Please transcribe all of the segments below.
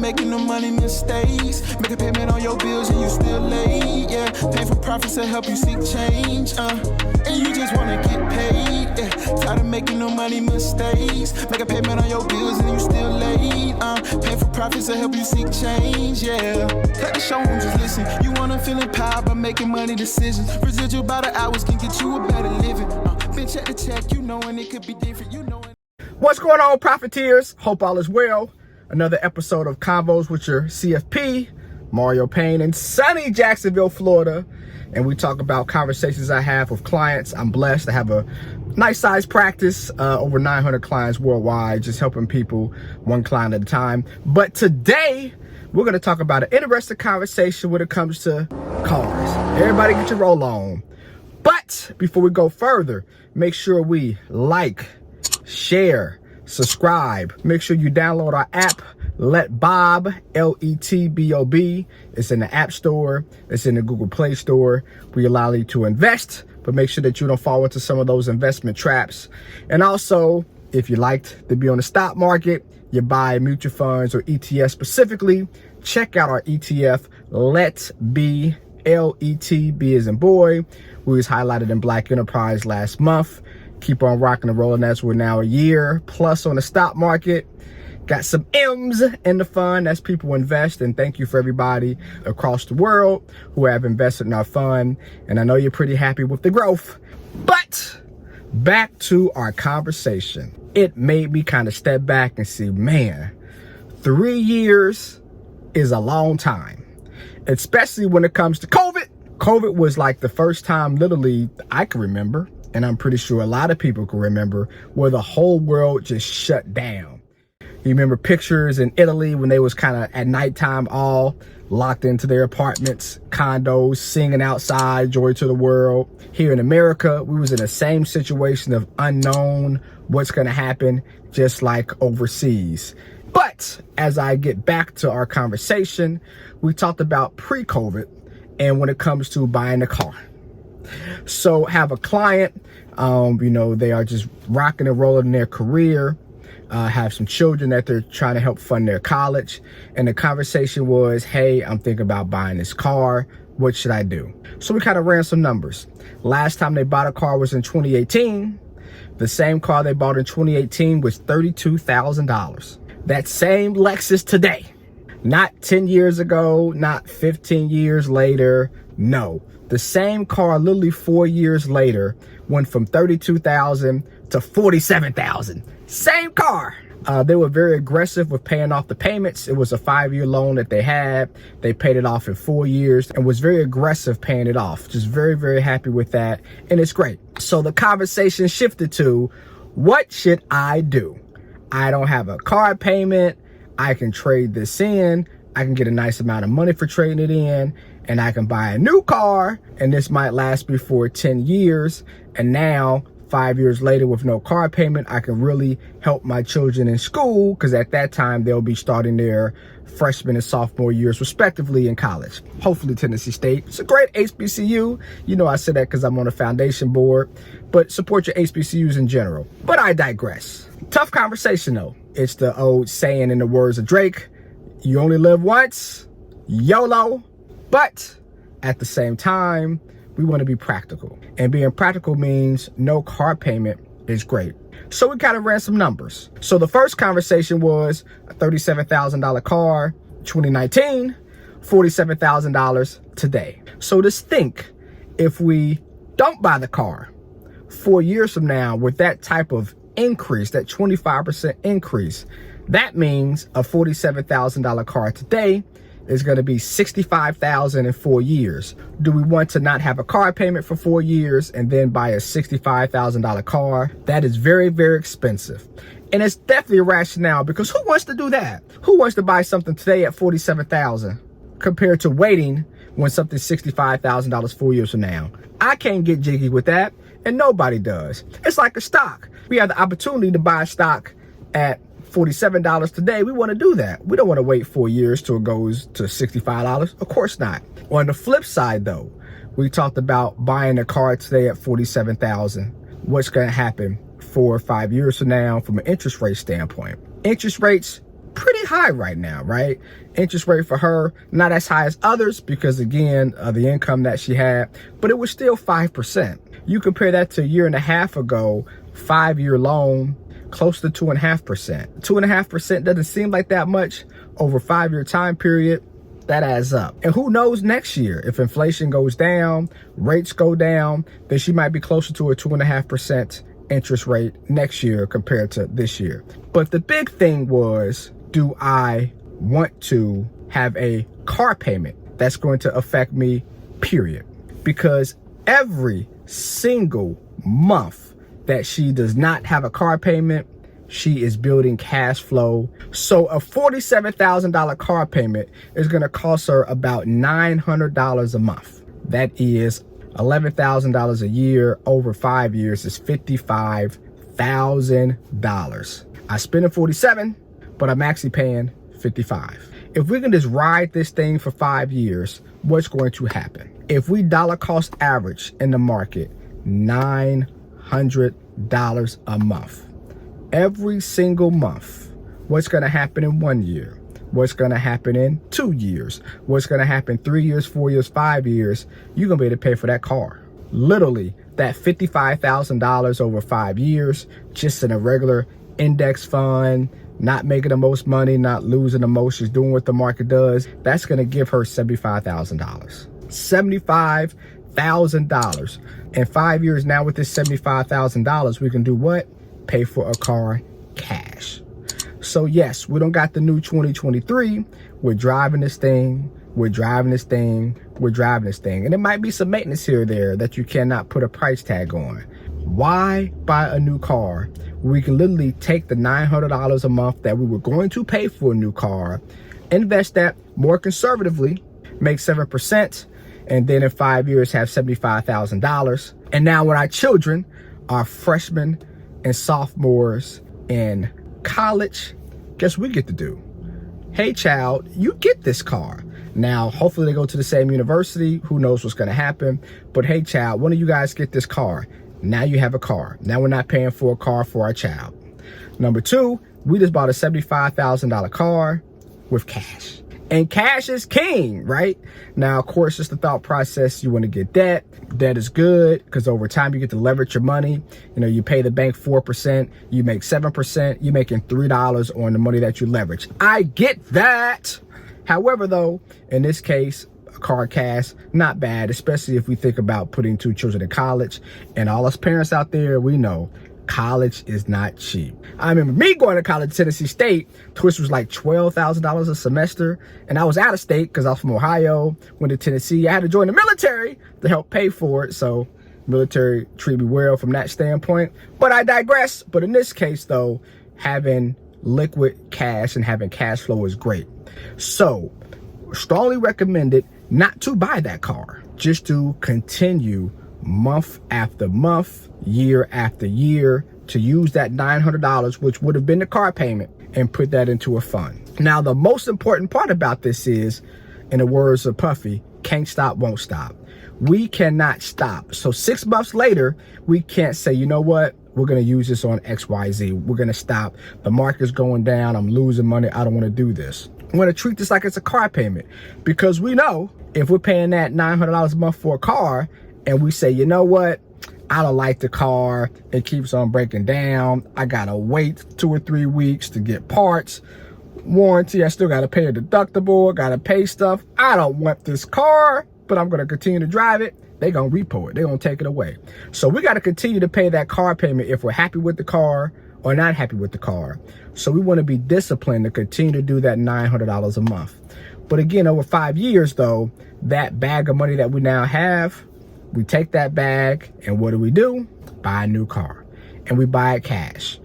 making no money mistakes. Make a payment on your bills and you still late, yeah. Painful profits to help you seek change, and you just wanna get paid, yeah. Tired of making no money mistakes. Make a payment on your bills and you still late, Painful profits to help you seek change, yeah. Cut the show and just listen. You wanna feel empowered by making money decisions. Residual by the hours can get you a better living. Bitch check the check, you know, and it could be different, you know. What's going on, profiteers? Hope all is well. Another episode of Convos with your CFP, Mario Payne in sunny Jacksonville, Florida. And we talk about conversations I have with clients. I'm blessed to have a nice size practice, over 900 clients worldwide, just helping people one client at a time. But today, we're gonna talk about an interesting conversation when it comes to cars. Everybody get your roll on. But before we go further, make sure we like, share, subscribe. Make sure you download our app, Let Bob, Letbob. It's in the App Store. It's in the Google Play Store. We allow you to invest, but make sure that you don't fall into some of those investment traps. And also, if you like to be on the stock market, you buy mutual funds or ETFs specifically, check out our ETF, Let Be, L-E-T-B as in boy. We was highlighted in Black Enterprise last month. Keep on rocking and rolling. That's we're now a year plus on the stock market. Got some M's in the fund. That's people invest. And thank you for everybody across the world who have invested in our fund. And I know you're pretty happy with the growth. But back to our conversation. It made me kind of step back and see, man, 3 years is a long time, especially when it comes to COVID. COVID was like the first time literally I can remember, and I'm pretty sure a lot of people can remember, where the whole world just shut down. You remember pictures in Italy when they was kind of at nighttime all locked into their apartments, condos, singing outside, joy to the world. Here in America, we was in the same situation of unknown, what's gonna happen, just like overseas. But as I get back to our conversation, we talked about pre-COVID and when it comes to buying a car. So have a client, you know, they are just rocking and rolling in their career, have some children that they're trying to help fund their college. And the conversation was, hey, I'm thinking about buying this car. What should I do? So we kind of ran some numbers. Last time they bought a car was in 2018. The same car they bought in 2018 was $32,000. That same Lexus today, not 10 years ago, not 15 years later. No, the same car literally 4 years later went from 32,000 to 47,000. Same car. They were very aggressive with paying off the payments. It was a 5-year loan that they had. They paid it off in 4 years and was very aggressive paying it off. Just very, very happy with that. And it's great. So the conversation shifted to, what should I do? I don't have a car payment. I can trade this in. I can get a nice amount of money for trading it in, and I can buy a new car, and this might last me for 10 years. And now 5 years later with no car payment, I can really help my children in school, because at that time they'll be starting their freshman and sophomore years respectively in college, hopefully Tennessee State. It's a great HBCU. You know, I said that because I'm on a foundation board, but support your HBCUs in general. But I digress. Tough conversation though. It's the old saying in the words of Drake, you only live once, YOLO. But at the same time, we want to be practical. And being practical means no car payment is great. So we kind of ran some numbers. So the first conversation was a $37,000 car, 2019, $47,000 today. So just think, if we don't buy the car 4 years from now with that type of increase, that 25% increase, that means a $47,000 car today is going to be $65,000 in 4 years. Do we want to not have a car payment for 4 years and then buy a $65,000 car? That is very, very expensive. And it's definitely a rationale, because who wants to do that? Who wants to buy something today at $47,000 compared to waiting when something's $65,000 4 years from now? I can't get jiggy with that, and nobody does. It's like a stock. We have the opportunity to buy a stock at $47 today. We want to do that. We don't want to wait 4 years till it goes to $65. Of course not. On the flip side though, we talked about buying a car today at $47,000. What's going to happen 4 or 5 years from now from an interest rate standpoint? Interest rates pretty high right now, right? Interest rate for her, not as high as others because, again, of the income that she had, but it was still 5%. You compare that to a year and a half ago, 5-year loan, close to 2.5%. 2.5% doesn't seem like that much over a 5-year time period. That adds up. And who knows next year, if inflation goes down, rates go down, then she might be closer to a 2.5% interest rate next year compared to this year. But the big thing was, do I want to have a car payment that's going to affect me, period? Because every single month that she does not have a car payment, she is building cash flow. So a $47,000 car payment is going to cost her about $900 a month. That is $11,000 a year. Over 5 years is $55,000. I spent $47,000, but I'm actually paying $55,000. If we can just ride this thing for 5 years, what's going to happen? If we dollar cost average in the market, $900 a month. Every single month. What's going to happen in 1 year? What's going to happen in 2 years? What's going to happen 3 years, 4 years, 5 years? You're going to be able to pay for that car. Literally, that $55,000 over 5 years, just in a regular index fund, not making the most money, not losing the most, just doing what the market does. That's going to give her $75,000. $75,000. In 5 years now, with this $75,000, we can do what? Pay for a car cash. So yes, we don't got the new 2023. We're driving this thing. We're driving this thing. We're driving this thing. And it might be some maintenance here or there that you cannot put a price tag on. Why buy a new car? We can literally take the $900 a month that we were going to pay for a new car, invest that more conservatively, make 7%, and then in 5 years have $75,000. And now when our children are freshmen and sophomores in college, guess what we get to do? Hey child, you get this car. Now, hopefully they go to the same university. Who knows what's going to happen? But hey child, one of you guys get this car. Now you have a car. Now we're not paying for a car for our child. Number two, we just bought a $75,000 car with cash. And cash is king, right? Now, of course, it's the thought process. You want to get debt. Debt is good because over time you get to leverage your money. You know, you pay the bank 4%, you make 7%, you're making $3 on the money that you leverage. I get that. However, though, in this case, a car cash, not bad, especially if we think about putting 2 children in college. And all us parents out there, we know college is not cheap. I remember me going to college at Tennessee State. Tuition was like $12,000 a semester. And I was out of state because I was from Ohio, went to Tennessee. I had to join the military to help pay for it. So military treat me well from that standpoint. But I digress. But in this case, though, having liquid cash and having cash flow is great. So strongly recommended not to buy that car, just to continue month after month, year after year, to use that $900, which would have been the car payment, and put that into a fund. Now, the most important part about this is, in the words of Puffy, can't stop, won't stop. We cannot stop. So 6 months later, we can't say, you know what? We're going to use this on XYZ. We're going to stop. The market's going down. I'm losing money. I don't want to do this. I want to treat this like it's a car payment, because we know if we're paying that $900 a month for a car and we say, you know what? I don't like the car. It keeps on breaking down. I got to wait 2 or 3 weeks to get parts. Warranty, I still got to pay a deductible. Got to pay stuff. I don't want this car, but I'm going to continue to drive it. They're going to repo it. They're going to take it away. So we got to continue to pay that car payment if we're happy with the car or not happy with the car. So we want to be disciplined to continue to do that $900 a month. But again, over 5 years, though, that bag of money that we now have, we take that bag and what do? Buy a new car. And we buy it cash.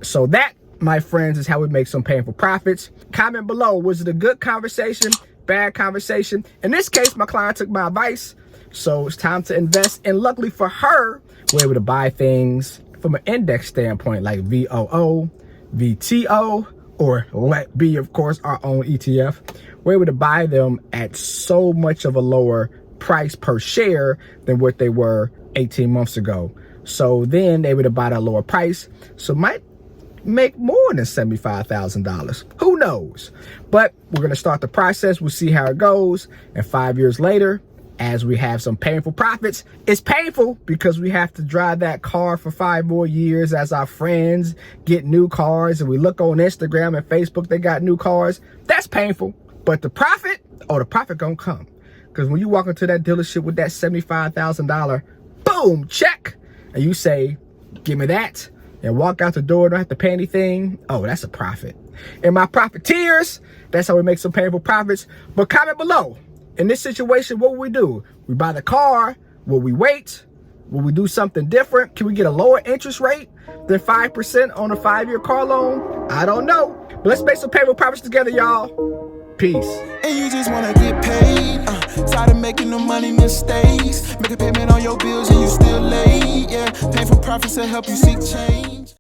So that, my friends, is how we make some painful profits. Comment below, was it a good conversation, bad conversation? In this case, my client took my advice. So it's time to invest. And luckily for her, we're able to buy things from an index standpoint like VOO, VTO, or Let Be, of course, our own ETF. We're able to buy them at so much of a lower price per share than what they were 18 months ago. So then they were able to buy at a lower price. So might make more than $75,000. Who knows? But we're going to start the process. We'll see how it goes. And 5 years later, as we have some painful profits, it's painful because we have to drive that car for 5 more years as our friends get new cars and we look on Instagram and Facebook, they got new cars. That's painful. But the profit gonna come. Because when you walk into that dealership with that $75,000, boom, check, and you say, give me that, and walk out the door, don't have to pay anything, oh, that's a profit. And my profiteers, that's how we make some painful profits. But comment below. In this situation, what will we do? We buy the car? Will we wait? Will we do something different? Can we get a lower interest rate than 5% on a 5-year car loan? I don't know. But let's make some painful profits together, y'all. Peace. And you just wanna get paid. Tired of making no money mistakes. Make a payment on your bills and you still late. Yeah, painful profits to help you seek change.